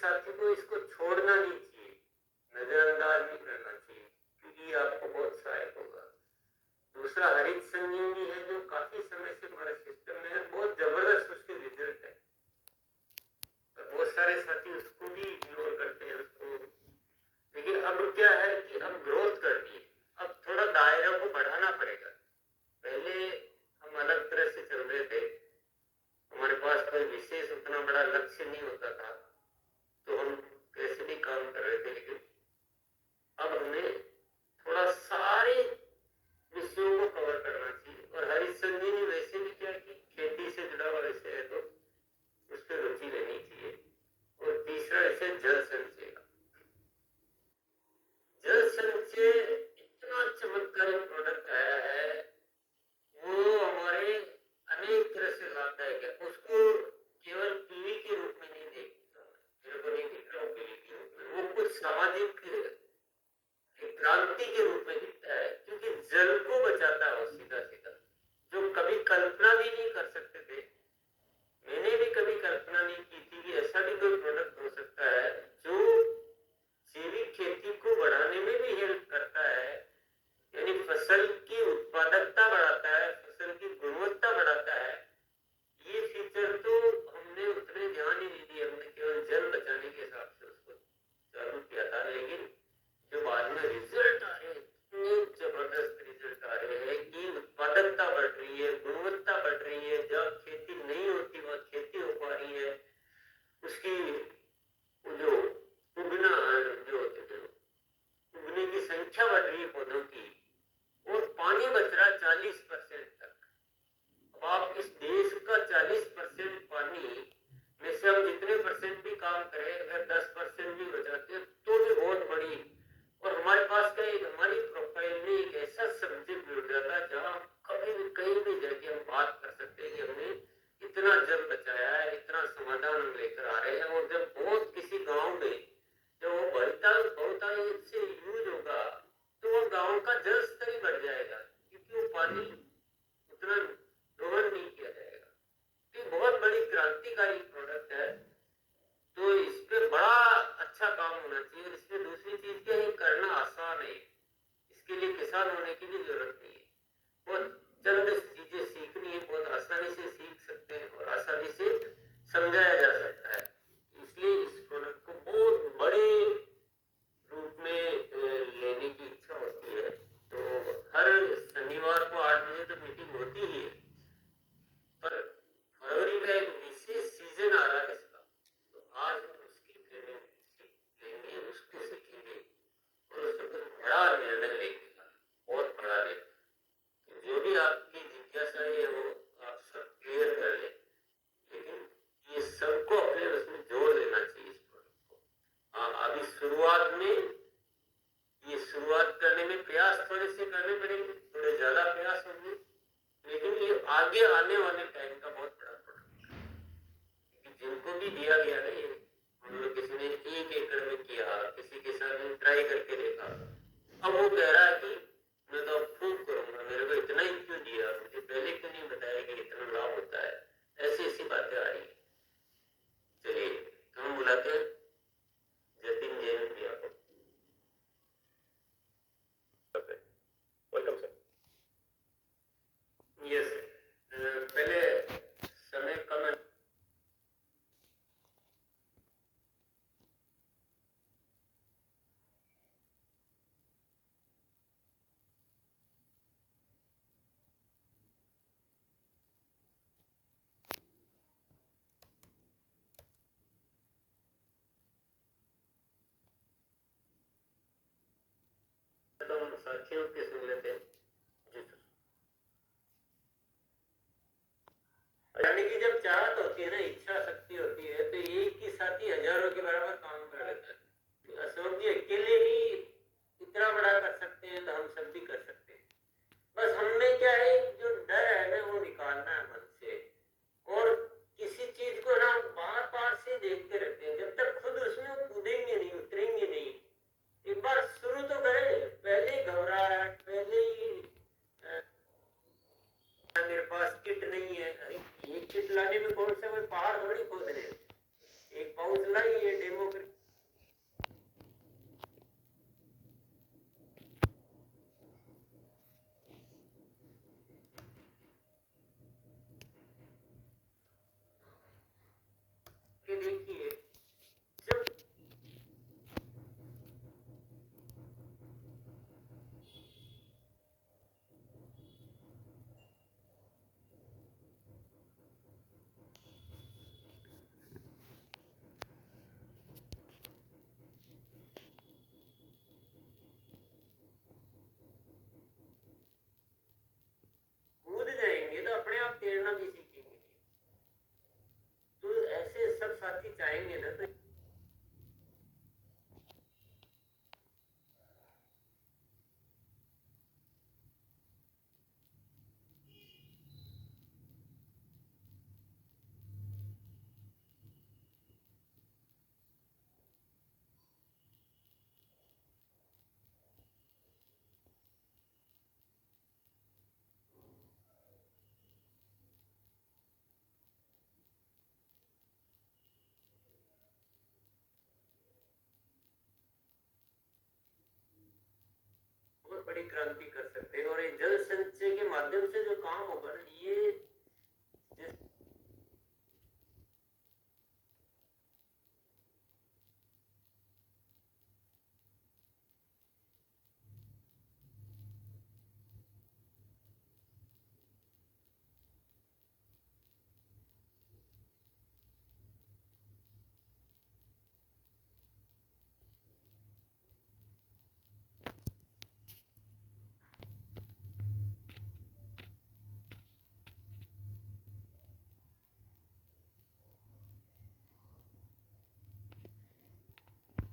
साथी को इसको छोड़ना नहीं चाहिए, नजरअंदाज नहीं करना चाहिए, क्योंकि ये आपको बहुत सहायक होगा। दूसरा हरित संजीवनी है, जो काफी समय से हमारे सिस्टम में है, बहुत जबरदस्त उसके रिजल्ट है, पर बहुत सारे साथी उसको भी इग्नोर करते हैं उसको। लेकिन अब क्या है कि अब ग्रोथ करनी है, अब थोड़ा दायरा को बढ़ाना पड़ेगा। पहले हम अलग तरह से चल रहे थे, हमारे पास कोई विशेष उतना बड़ा लक्ष्य नहीं होता था, तो हम कैसे भी काम कर रहे थे। लेकिन अब हमें थोड़ा सारे विषयों को कवर करना चाहिए। और हरित संजीवनी वैसे भी क्या कि खेती से जुड़ा हुआ विषय है, तो उस पर रुचि लेनी चाहिए। और तीसरा विषय जल संचय का। जल संचय इतना चमत्कारी प्रोडक्ट आया है, वो हमारे अनेक तरह से लाभदायक है। उसको केवल पीवी के रूप में नहीं देखता, मेरे को नहीं दिख रहा पीवी के रूप में, वो कुछ सामाजिक क्रांति के रूप में दिखता है, क्योंकि जल को बचाता है वो सीधा सीधा, जो कभी कल्पना भी नहीं कर सकते थे। मैंने भी कभी कल्पना नहीं की थी कि ऐसा भी कोई प्रोडक्ट हो सकता है जो जैविक खेती को बढ़ाने में भी हेल्प करता है, यानी फसल की उत्पादकता बढ़ाता है, फसल की गुणवत्ता बढ़ाता है। ये फीचर तो हमने उतने ध्यान ही नहीं दिए, हमने केवल जल बचाने के हिसाब से उसको चालू किया था। लेकिन जो बाद में रिजल्ट आ रहे हैं, इतने जबरदस्त रिजल्ट आ रहे हैं कि उत्पादकता बढ़ रही है, गुणवत्ता बढ़ रही है, जहाँ खेती नहीं होती वहाँ खेती हो पा रही है, उसकी जो उगना जो होते थे उगने की संख्या बढ़ रही है पौधों की, और पानी बच रहा 40% तक। अब आप इस देश का 40% पानी में से हम जितने परसेंट भी काम करें, अगर 10% भी बचाते तो भी बहुत बड़ी। और हमारे पास का एक हमारी प्रोफाइल में एक ऐसा सब्जेक्ट जुड़ जाता है जहाँ कभी भी कहीं भी जाके हम बात कर सकते हैं कि हमने इतना जल बचाया है, इतना समाधान लेकर आ रहे हैं। और जब बहुत किसी गांव में जब वो बहुतायत से यूज होगा, तो वो गांव का जल स्तर ही बढ़ जाएगा, क्योंकि वो पानी उतना दोहन नहीं किया जाएगा। ये बहुत बड़ी क्रांतिकारी प्रोडक्ट है, तो इस पे बड़ा अच्छा काम होना चाहिए। और इसमें दूसरी चीज क्या है, करना आसान है, इसके लिए किसान होने की भी जरूरत नहीं है, बहुत जल्द चीजें सीखनी है, बहुत आसानी से सीख सकते हैं और आसानी से समझाया जा सकता है। इसलिए इस प्रोडक्ट को बहुत बड़े रूप में लेने की इच्छा होती है। तो हर शनिवार को 8 बजे तो मीटिंग होती ही है, पर फरवरी का एक विशेष सीजन आ रहा है इसका, तो आज हम उसकी ट्रेनिंग लेंगे, उसको सीखेंगे और उसको बड़ा निर्णय लेंगे, बहुत बड़ा निर्णय। तो जो भी आपकी जिज्ञासा है वो आप सब क्लियर कर लें, लेकिन ये सबको अपने उसमें जोड़ लेना चाहिए इस प्रोडक्ट को। हाँ, अभी शुरुआत में ये शुरुआत करने में प्रयास थोड़े से करने पड़ेंगे, थोड़े ज्यादा प्रयास होंगे, लेकिन ये आगे आने वाले टाइम का बहुत बड़ा प्रोडक्ट है। क्योंकि जिनको भी दिया गया ना, ये मतलब किसी ने 1 एकड़ में किया, किसी किसान ने ट्राई करके देखा, अब वो कह रहा है कि मैं तो अब खूब करूंगा, मेरे को इतना ही क्यों दिया, मुझे पहले क्यों नहीं बताया कि इतना लाभ होता है। ऐसी ऐसी बातें आ रही है। चलिए हम बुलाते हैं जतिन जैन भैया को। Welcome sir. यस, पहले समय कम है। तो हम साथियों के सुन लेते हैं। जी सर। यानी कि जब चाहत होती है ना, इच्छा शक्ति होती है, तो एक ही साथी हजारों के बराबर काम कर लेता है। अशोक जी अकेले ही इतना बड़ा कर सकते हैं, तो हम सब भी कर सकते हैं। बस हमें क्या है, जो डर है ना वो निकालना है मन से। और किसी चीज को ना बार बार से देखते रहते हैं, जब तक खुद उसमें कूदेंगे नहीं, उतरेंगे नहीं। एक बार शुरू तो करें, पहले घबराहट, पहले ही चाहेंगे ना तो बहुत बड़ी क्रांति कर सकते हैं। और ये जल संचय के माध्यम से जो काम होगा ना, ये